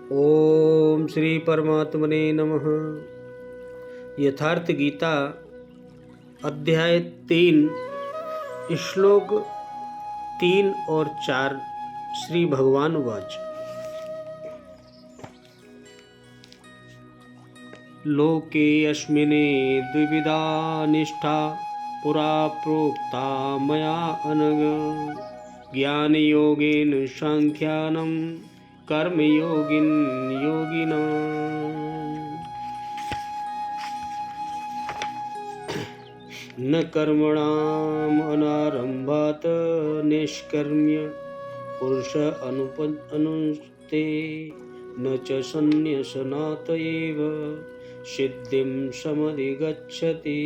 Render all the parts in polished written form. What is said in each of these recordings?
ओम श्री परमात्मने नमः। यथार्थ गीता अध्याय 3 श्लोक 3 और 4। श्री भगवान वाच। लोके अस्मिने द्विविधा निष्ठा पुरा प्रोक्ता मया अनग। ज्ञान योगेन सांख्यानं कर्म योगिन योगिना। न कर्मणाम अनारंभात निष्कर्म्य पुरुष अनुष्ठते न च संन्यासनात् एव सिद्धिं समधिगच्छति।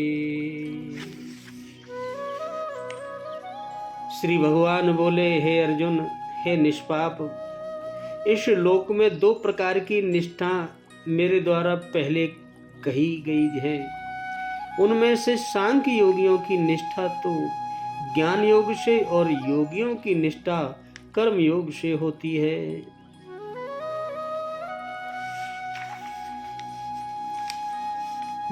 श्री भगवान बोले, हे अर्जुन, हे निष्पाप, इस लोक में 2 प्रकार की निष्ठा मेरे द्वारा पहले कही गई है। उनमें से सांख्य योगियों की निष्ठा तो ज्ञान योग से और योगियों की निष्ठा कर्म योग से होती है।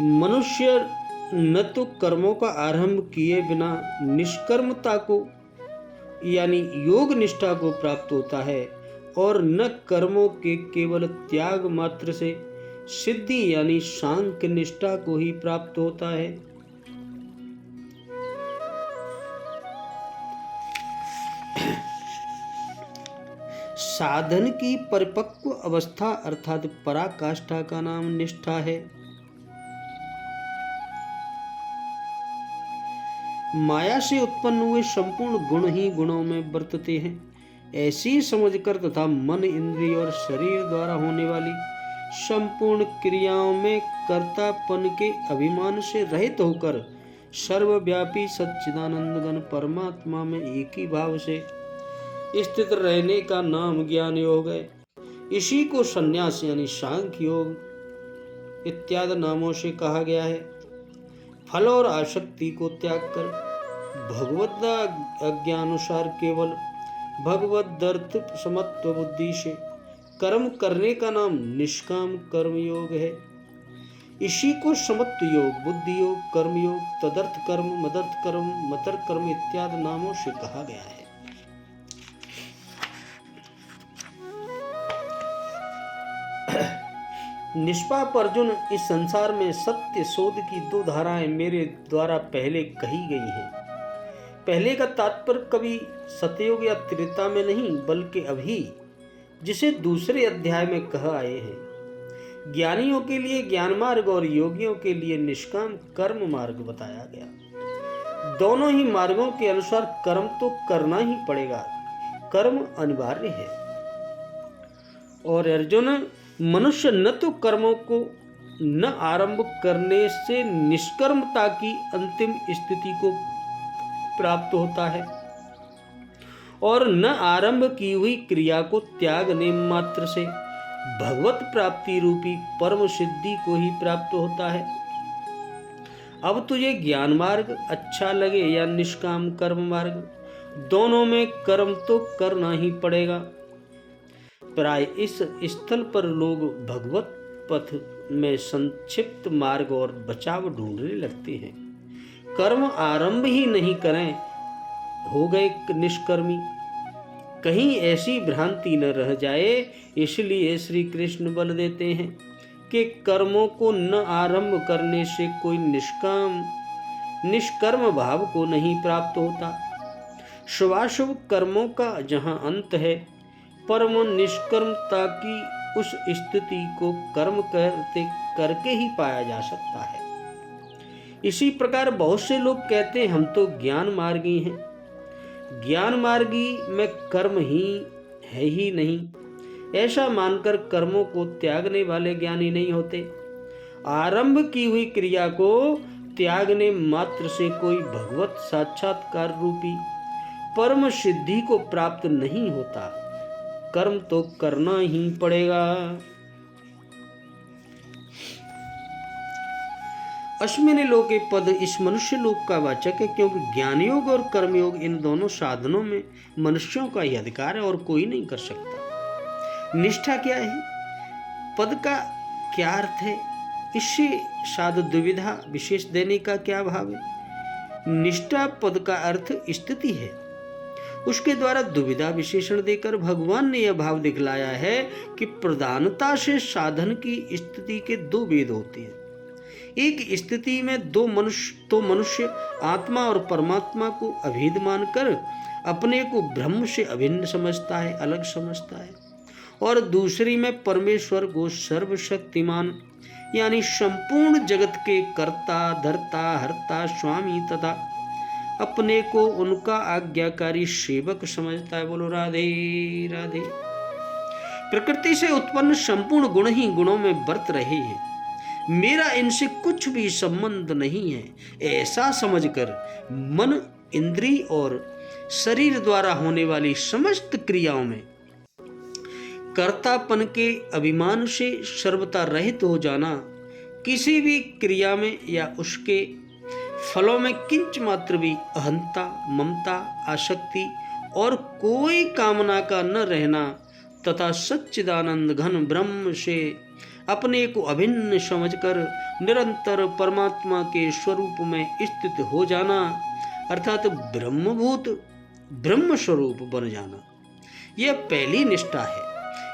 मनुष्य न तो कर्मों का आरंभ किए बिना निष्कर्मता को यानी योग निष्ठा को प्राप्त होता है और न कर्मों के केवल त्याग मात्र से सिद्धि यानी सांख्य निष्ठा को ही प्राप्त होता है। साधन की परिपक्व अवस्था अर्थात पराकाष्ठा का नाम निष्ठा है। माया से उत्पन्न हुए संपूर्ण गुण ही गुणों में बरतते हैं, ऐसी समझकर तथा मन इंद्रिय और शरीर द्वारा होने वाली संपूर्ण क्रियाओं में कर्तापन के अभिमान से रहित होकर सर्वव्यापी सच्चिदानंद घन परमात्मा में एक ही भाव से स्थित रहने का नाम ज्ञान योग है। इसी को संन्यास यानी सांख्य योग इत्यादि नामों से कहा गया है। फल और आसक्ति को त्याग कर भगवद आज्ञानुसार केवल भगवदर्थ समत्व बुद्धि से कर्म करने का नाम निष्काम कर्म योग है। इसी को समत्व योग, बुद्धि योग, कर्म योग, तदर्थ कर्म, मदर्थ कर्म, मतर कर्म इत्यादि नामों से कहा गया है। निष्पाप अर्जुन, इस संसार में सत्य शोध की 2 धाराएं मेरे द्वारा पहले कही गई हैं। पहले का तात्पर्य कभी सतयुग या त्रेता में नहीं बल्कि अभी, जिसे दूसरे अध्याय में कह आए हैं। ज्ञानियों के लिए ज्ञान मार्ग और योगियों के लिए निष्काम कर्म मार्ग बताया गया। दोनों ही मार्गों के अनुसार कर्म तो करना ही पड़ेगा, कर्म अनिवार्य है। और अर्जुन, मनुष्य न तो कर्मों को न आरंभ करने से निष्कर्मता की अंतिम स्थिति को प्राप्त होता है और न आरंभ की हुई क्रिया को त्यागने मात्र से भगवत प्राप्ति रूपी परम सिद्धि को ही प्राप्त होता है। अब तुझे ज्ञान मार्ग अच्छा लगे या निष्काम कर्म मार्ग, दोनों में कर्म तो करना ही पड़ेगा। प्राय इस स्थल पर लोग भगवत पथ में संक्षिप्त मार्ग और बचाव ढूंढने लगते हैं। कर्म आरंभ ही नहीं करें, हो गए निष्कर्मी। कहीं ऐसी भ्रांति न रह जाए, इसलिए श्री कृष्ण बल देते हैं कि कर्मों को न आरंभ करने से कोई निष्कर्म भाव को नहीं प्राप्त होता। शुभाशुभ कर्मों का जहाँ अंत है, परम निष्कर्मता की उस स्थिति को कर्म करके ही पाया जा सकता है। इसी प्रकार बहुत से लोग कहते हैं हम तो ज्ञान मार्गी हैं। ज्ञान मार्गी में कर्म ही है ही नहीं, ऐसा मानकर कर्मों को त्यागने वाले ज्ञानी नहीं होते। आरंभ की हुई क्रिया को त्यागने मात्र से कोई भगवत साक्षात्कार रूपी परम सिद्धि को प्राप्त नहीं होता। कर्म तो करना ही पड़ेगा। अश्विनी लोके पद इस मनुष्य लोक का वाचक है, क्योंकि ज्ञान योग और कर्मयोग इन दोनों साधनों में मनुष्यों का ही अधिकार है और कोई नहीं कर सकता। निष्ठा क्या है? पद का क्या अर्थ है? इससे साधु दुविधा विशेष देने का क्या भाव है? निष्ठा पद का अर्थ स्थिति है, उसके द्वारा दुविधा विशेषण देकर भगवान ने यह भाव दिखलाया है कि प्रधानता से साधन की स्थिति के दो भेद होते हैं। एक स्थिति में दो मनुष्य आत्मा और परमात्मा को अभेद मानकर अपने को ब्रह्म से अभिन्न समझता है, अलग समझता है, और दूसरी में परमेश्वर को सर्वशक्तिमान यानी संपूर्ण जगत के कर्ता, धर्ता, हर्ता, स्वामी तथा अपने को उनका आज्ञाकारी सेवक समझता है। बोलो राधे राधे। प्रकृति से उत्पन्न संपूर्ण गुण ही गुणों में बरत रहे हैं, मेरा इनसे कुछ भी संबंध नहीं है, ऐसा समझकर मन, इंद्रिय और शरीर द्वारा होने वाली समस्त क्रियाओं में कर्तापन के अभिमान से सर्वथा रहित हो जाना, किसी भी क्रिया में या उसके फलों में किंच मात्र भी अहंता, ममता, आसक्ति और कोई कामना का न रहना तथा सच्चिदानंद घन ब्रह्म से अपने को अभिन्न समझकर निरंतर परमात्मा के स्वरूप में स्थित हो जाना, अर्थात ब्रह्मभूत ब्रह्म स्वरूप बन जाना, यह पहली निष्ठा है।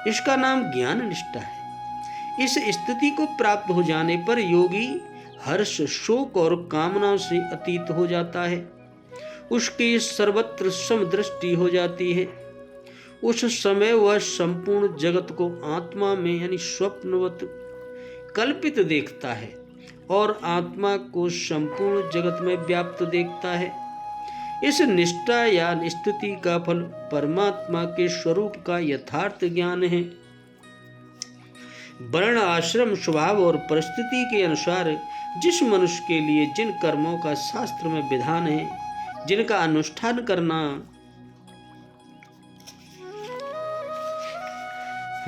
इसका नाम ज्ञान निष्ठा है। इस स्थिति को प्राप्त हो जाने पर योगी हर्ष, शोक और कामना से अतीत हो जाता है, उसकी सर्वत्र समदृष्टि हो जाती है। उस समय वह संपूर्ण जगत को आत्मा में यानी स्वप्नवत कल्पित देखता है और आत्मा को संपूर्ण जगत में व्याप्त देखता है। इस निष्ठा या स्थिति का फल परमात्मा के स्वरूप का यथार्थ ज्ञान है। वर्ण, आश्रम, स्वभाव और परिस्थिति के अनुसार जिस मनुष्य के लिए जिन कर्मों का शास्त्र में विधान है, जिनका अनुष्ठान करना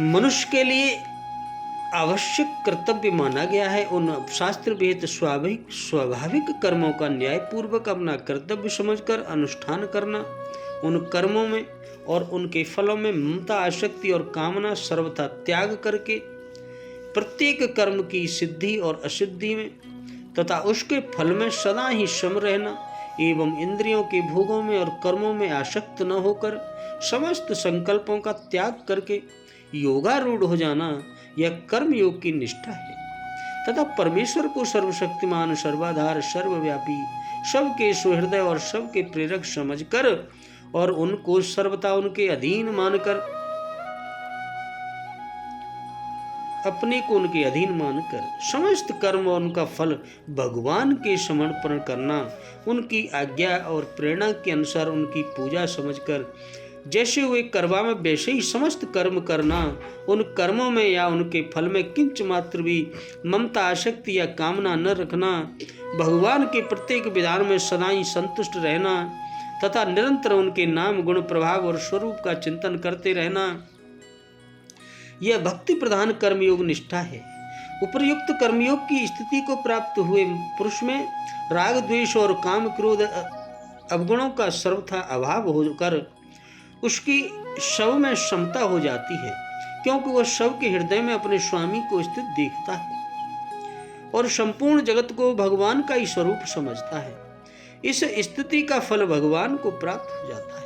मनुष्य के लिए आवश्यक कर्तव्य माना गया है, उन शास्त्र विहित स्वाभाविक कर्मों का न्याय पूर्वक अपना कर्तव्य समझकर अनुष्ठान करना, उन कर्मों में और उनके फलों में ममता, आसक्ति और कामना सर्वथा त्याग करके प्रत्येक कर्म की सिद्धि और असिद्धि में तथा उसके फल में सदा ही सम रहना एवं इंद्रियों के भोगों में और कर्मों में आसक्त न होकर समस्त संकल्पों का त्याग करके योगारूढ़ हो जाना, यह कर्म योग की निष्ठा है। तथा परमेश्वर को सर्वशक्तिमान, सर्वाधार, सर्वव्यापी, सबके सुहृदय और सबके प्रेरक समझकर और उनको सर्वथा उनके अधीन मानकर अपने को उनके अधीन मानकर समस्त कर्म और उनका फल भगवान के समर्पण करना, उनकी आज्ञा और प्रेरणा के अनुसार उनकी पूजा समझकर जैसे वे करवा में वैसे ही समस्त कर्म करना, उन कर्मों में या उनके फल में किंच मात्र भी ममता, आसक्ति या कामना न रखना, भगवान के प्रत्येक विधान में सदा ही संतुष्ट रहना तथा निरंतर उनके नाम, गुण, प्रभाव और स्वरूप का चिंतन करते रहना, यह भक्ति प्रधान कर्मयोग निष्ठा है। उपर्युक्त कर्मयोग की स्थिति को प्राप्त हुए पुरुष में राग, द्वेष और काम, क्रोध अवगुणों का सर्वथा अभाव होकर उसकी शव में समता हो जाती है, क्योंकि वह शव के हृदय में अपने स्वामी को स्थित देखता है और संपूर्ण जगत को भगवान का ही स्वरूप समझता है। इस स्थिति का फल भगवान को प्राप्त हो जाता है।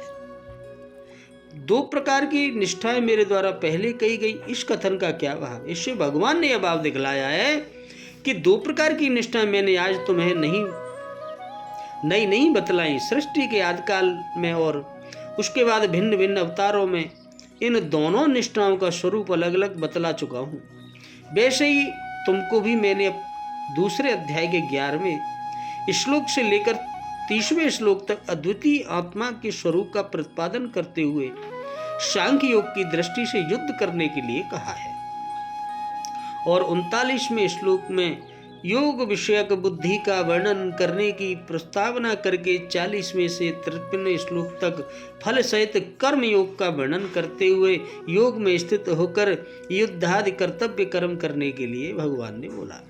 दो प्रकार की निष्ठाएं मेरे द्वारा पहले कही गई, इस कथन का क्या भाव? इससे भगवान ने यह भाव दिखलाया है कि दो प्रकार की निष्ठाएं मैंने आज तुम्हें नहीं बतलाई। सृष्टि के आदिकाल में और उसके बाद भिन्न भिन्न अवतारों में इन दोनों निष्ठाओं का स्वरूप अलग अलग बतला चुका हूँ। वैसे ही तुमको भी मैंने दूसरे अध्याय के 11वें श्लोक से लेकर 30वें श्लोक तक अद्वितीय आत्मा के स्वरूप का प्रतिपादन करते हुए सांख्य योग की दृष्टि से युद्ध करने के लिए कहा है और 39वें श्लोक में योग विषयक बुद्धि का वर्णन करने की प्रस्तावना करके 40वें से 53वें श्लोक तक फल सहित कर्म योग का वर्णन करते हुए योग में स्थित होकर युद्धादि कर्तव्य कर्म करने के लिए भगवान ने बोला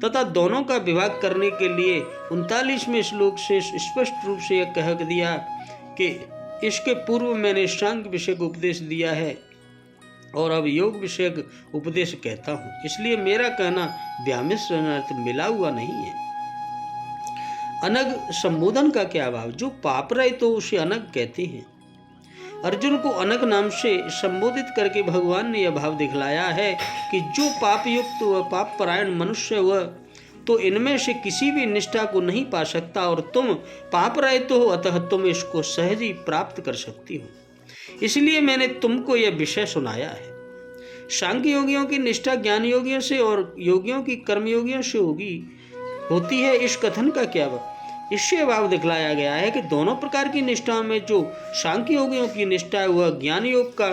तथा दोनों का विभाग करने के लिए 39वें श्लोक से स्पष्ट रूप से यह कह दिया कि इसके पूर्व मैंने सांख्य विषय को उपदेश दिया है और अब योग विषयक उपदेश कहता हूँ, इसलिए मेरा कहना व्यामिश्र अर्थ मिला हुआ नहीं है। अनग संबोधन का क्या भाव? जो पाप रहे तो उसे अनग कहते हैं। अर्जुन को अनग नाम से संबोधित करके भगवान ने यह भाव दिखलाया है कि जो पाप युक्त व पाप परायण मनुष्य हुआ तो इनमें से किसी भी निष्ठा को नहीं पा सकता, और तुम पाप रहित हो, अतः तुम इसको सहज ही प्राप्त कर सकती हो। इसलिए मैंने तुमको यह विषय सुनाया है। सांख्य योगियों की निष्ठा ज्ञान योगियों से और योगियों की कर्म योगियों से होती है। इस कथन का क्या भाव? इससे भाव दिखलाया गया है कि दोनों प्रकार की निष्ठा में जो सांख्य योगियों की निष्ठा है वह ज्ञान योग का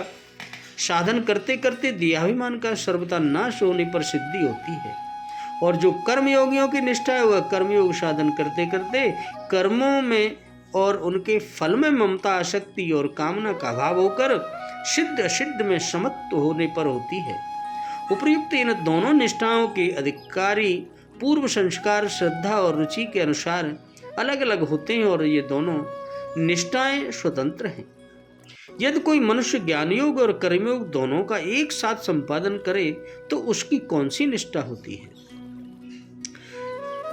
साधन करते करते देहाभिमान का सर्वथा नाश होने पर सिद्धि होती है, और जो कर्म योगियों की निष्ठा है वह कर्मयोग साधन करते करते कर्मों में और उनके फल में ममता, आसक्ति और कामना का अभाव होकर सिद्ध असिद्ध में समत्व होने पर होती है। उपर्युक्त इन दोनों निष्ठाओं के अधिकारी पूर्व संस्कार, श्रद्धा और रुचि के अनुसार अलग अलग होते हैं, और ये दोनों निष्ठाएं स्वतंत्र हैं। यदि कोई मनुष्य ज्ञान योग और कर्मयोग दोनों का एक साथ संपादन करे तो उसकी कौन सी निष्ठा होती है?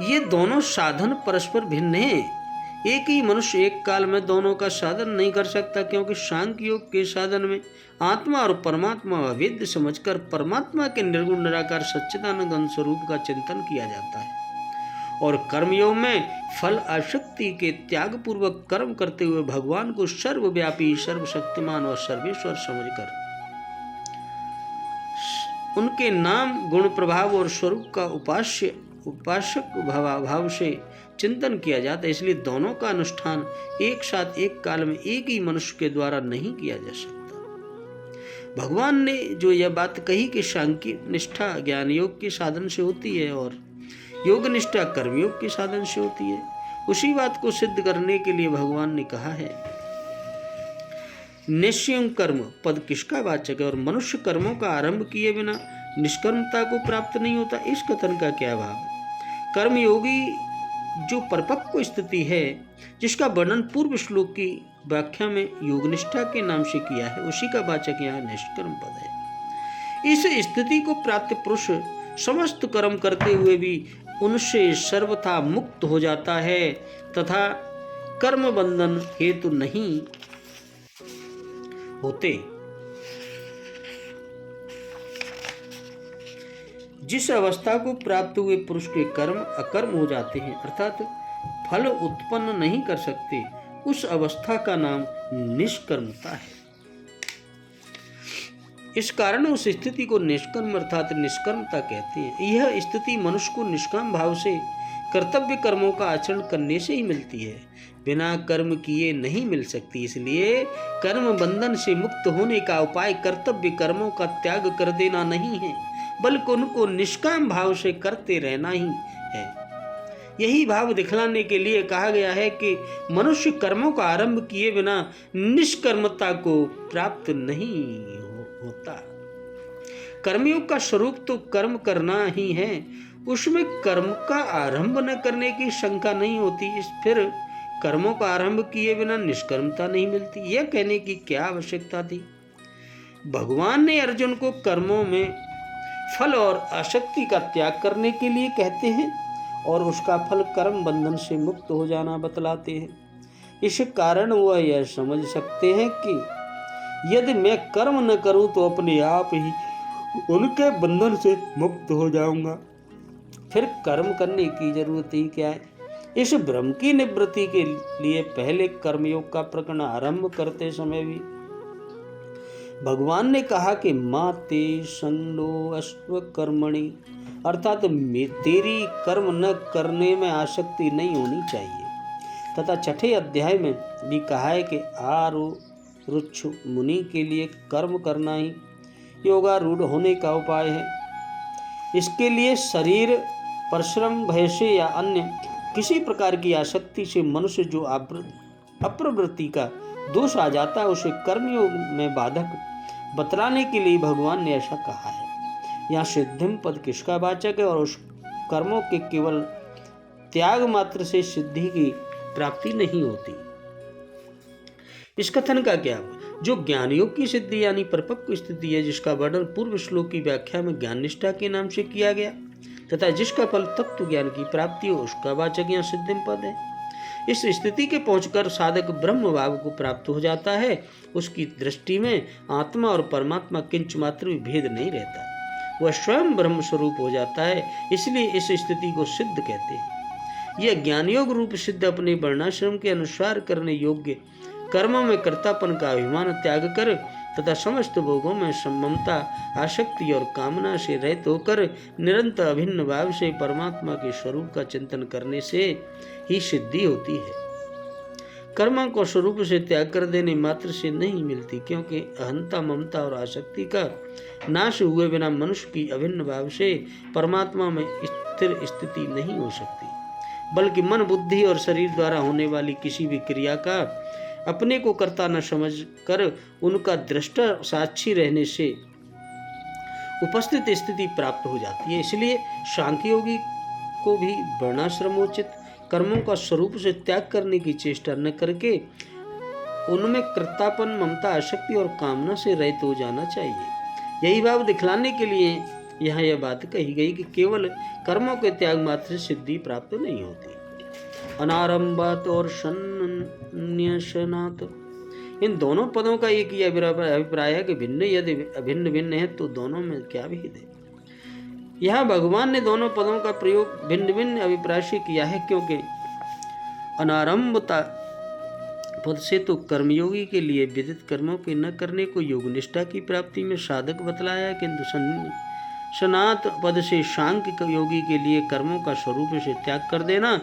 ये दोनों साधन परस्पर भिन्न हैं। एक ही मनुष्य एक काल में दोनों का साधन नहीं कर सकता, क्योंकि सांख्य योग के साधन में आत्मा और परमात्मा अभेद्य समझकर परमात्मा के निर्गुण निराकार सच्चिदानंद स्वरूप का चिंतन किया जाता है, और कर्मयोग में फल आसक्ति के त्याग पूर्वक कर्म करते हुए भगवान को सर्वव्यापी, सर्वशक्तिमान और सर्वेश्वर समझकर उनके नाम, गुण, प्रभाव और स्वरूप का उपासक भाव से चिंतन किया जाता है। इसलिए दोनों का अनुष्ठान एक साथ एक काल में एक ही मनुष्य के द्वारा नहीं किया जा सकता। भगवान ने जो यह बात कही कि सांख्य निष्ठा ज्ञान योग के साधन से होती है और योग निष्ठा कर्मयोग के साधन से होती है, उसी बात को सिद्ध करने के लिए भगवान ने कहा है, निश्चयं कर्म पद किसका वाचक है? और मनुष्य कर्मों का आरंभ किए बिना निष्कर्मता को प्राप्त नहीं होता। इस कथन का क्या भाव? कर्मयोगी जो परिपक्व स्थिति है, जिसका वर्णन पूर्व श्लोक की व्याख्या में योगनिष्ठा के नाम से किया है, उसी का वाचक यहाँ निष्कर्म पद है। इस स्थिति को प्राप्त पुरुष समस्त कर्म करते हुए भी उनसे सर्वथा मुक्त हो जाता है तथा कर्म बंधन हेतु नहीं होते। जिस अवस्था को प्राप्त हुए पुरुष के कर्म अकर्म हो जाते हैं, अर्थात फल उत्पन्न नहीं कर सकते, उस अवस्था का नाम निष्कर्मता है। इस कारण उस स्थिति को निष्कर्म अर्थात निष्कर्मता कहते हैं। यह स्थिति मनुष्य को निष्काम भाव से कर्तव्य कर्मों का आचरण करने से ही मिलती है, बिना कर्म किए नहीं मिल सकती। इसलिए कर्म बंधन से मुक्त होने का उपाय कर्तव्य कर्मों का त्याग कर देना नहीं है, बल्कि उनको निष्काम भाव से करते रहना ही है। यही भाव दिखलाने के लिए कहा गया है कि मनुष्य कर्मों का आरंभ किए बिना निष्कर्मता को प्राप्त नहीं होता। कर्मयोग का स्वरूप तो कर्म करना ही है, उसमें कर्म का आरंभ न करने की शंका नहीं होती। फिर कर्मों का आरंभ किए बिना निष्कर्मता नहीं मिलती, यह कहने की क्या आवश्यकता थी? भगवान ने अर्जुन को कर्मों में फल और आसक्ति का त्याग करने के लिए कहते हैं और उसका फल कर्म बंधन से मुक्त हो जाना बतलाते हैं। इस कारण वह यह समझ सकते हैं कि यदि मैं कर्म न करूं तो अपने आप ही उनके बंधन से मुक्त हो जाऊंगा, फिर कर्म करने की जरूरत ही क्या है। इस भ्रम की निवृत्ति के लिए पहले कर्मयोग का प्रकरण आरंभ करते समय भी भगवान ने कहा कि माते संडो अश्व कर्मणि, अर्थात तेरी कर्म न करने में आसक्ति नहीं होनी चाहिए। तथा छठे अध्याय में भी कहा है कि आरुरुक्षु मुनि के लिए कर्म करना ही योगारूढ़ होने का उपाय है। इसके लिए शरीर परिश्रम, भय से या अन्य किसी प्रकार की आसक्ति से मनुष्य जो अप्रवृत्ति का दोष आ जाता है, उसे कर्मयोग में बाधक बतलाने के लिए भगवान ने ऐसा कहा है। यहाँ सिद्धिम पद किसका वाचक है और उस कर्मों के केवल त्याग मात्र से सिद्धि की प्राप्ति नहीं होती। इस कथन का क्या? जो ज्ञान योग की सिद्धि यानी परिपक्व स्थिति है, जिसका वर्णन पूर्व श्लोक की व्याख्या में ज्ञान निष्ठा के नाम से किया गया तथा जिसका फल तत्व ज्ञान की प्राप्ति हो, उसका वाचक यहाँ सिद्धिम पद है। इस स्थिति के पहुंचकर साधक ब्रह्म भाव को प्राप्त हो जाता है। उसकी दृष्टि में आत्मा और परमात्मा किंच मात्र भी भेद नहीं रहता, वह स्वयं ब्रह्म स्वरूप हो जाता है। इसलिए इस स्थिति को सिद्ध कहते हैं। यह ज्ञान योग रूप सिद्ध अपने वर्णाश्रम के अनुसार करने योग्य कर्मों में कर्तापन का अभिमान त्याग कर तथा समस्त भोगों में ममता, आसक्ति और कामना से रहित होकर निरंतर अभिन्न भाव से परमात्मा के स्वरूप का चिंतन करने से ही सिद्धि होती है। कर्मों को स्वरूप से त्याग कर देने मात्र से नहीं मिलती, क्योंकि अहंता, ममता और आसक्ति का नाश हुए बिना मनुष्य की अभिन्न भाव से परमात्मा में स्थिर स्थिति नहीं हो सकती, बल्कि मन, बुद्धि और शरीर द्वारा होने वाली किसी भी क्रिया का अपने को कर्ता न समझकर उनका दृष्टा साक्षी रहने से उपस्थित स्थिति प्राप्त हो जाती है। इसलिए सांख्य योगी को भी वर्णाश्रमोचित कर्मों का स्वरूप से त्याग करने की चेष्टा न करके उनमें कर्तापन, ममता, आसक्ति और कामना से रहित हो जाना चाहिए। यही भाव दिखलाने के लिए यहाँ यह बात कही गई कि केवल कर्मों के त्याग मात्र से सिद्धि प्राप्त नहीं होती। अनारंभात और संन्यासनात्, इन दोनों पदों का एक ही अभिप्राय है कि भिन्न यदि अभिन्न भिन्न है तो दोनों में क्या भेद है। यहाँ भगवान ने दोनों पदों का प्रयोग भिन्न भिन्न अभिप्राय से किया है, क्योंकि अनारंभता पद से तो कर्मयोगी के लिए विदित कर्मों के न करने को योग निष्ठा की प्राप्ति में साधक बतलाया, किंतु सनात पद से सांख्य योगी के लिए कर्मों का स्वरूप से त्याग कर देना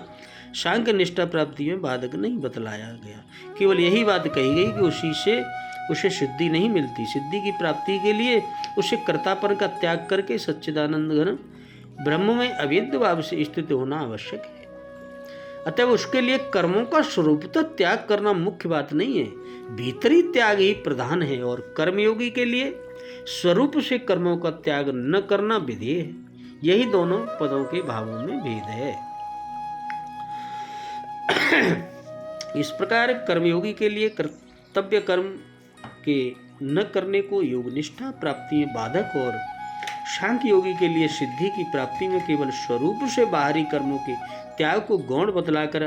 सांख्य निष्ठा प्राप्ति में बाधक नहीं बतलाया गया। केवल यही बात कही गई कि उसी से उसे सिद्धि नहीं मिलती। सिद्धि की प्राप्ति के लिए उसे कर्तापन का त्याग करके सच्चिदानंद घन ब्रह्म में अभेद्य भाव से स्थित होना आवश्यक है। अतः उसके लिए कर्मों का स्वरूपतः त्याग करना मुख्य बात नहीं है, भीतरी त्याग ही प्रधान है। और कर्मयोगी के लिए स्वरूप से कर्मों का त्याग न करना विधेय है। यही दोनों पदों के भावों में भेद है। इस प्रकार कर्मयोगी के लिए कर्तव्य कर्म के न करने को योग निष्ठा प्राप्ति में बाधक और सांख्य योगी के लिए सिद्धि की प्राप्ति में केवल स्वरूप से बाहरी कर्मों के त्याग को गौण बतलाकर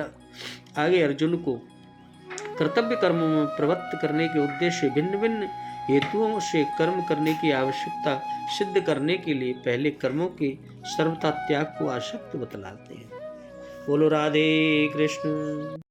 आगे अर्जुन को कर्तव्य कर्मों में प्रवृत्त करने के उद्देश्य भिन्न भिन्न हेतुओं से कर्म करने की आवश्यकता सिद्ध करने के लिए पहले कर्मों के सर्वथा त्याग को आसक्त बतलाते हैं। बोलो राधे कृष्ण।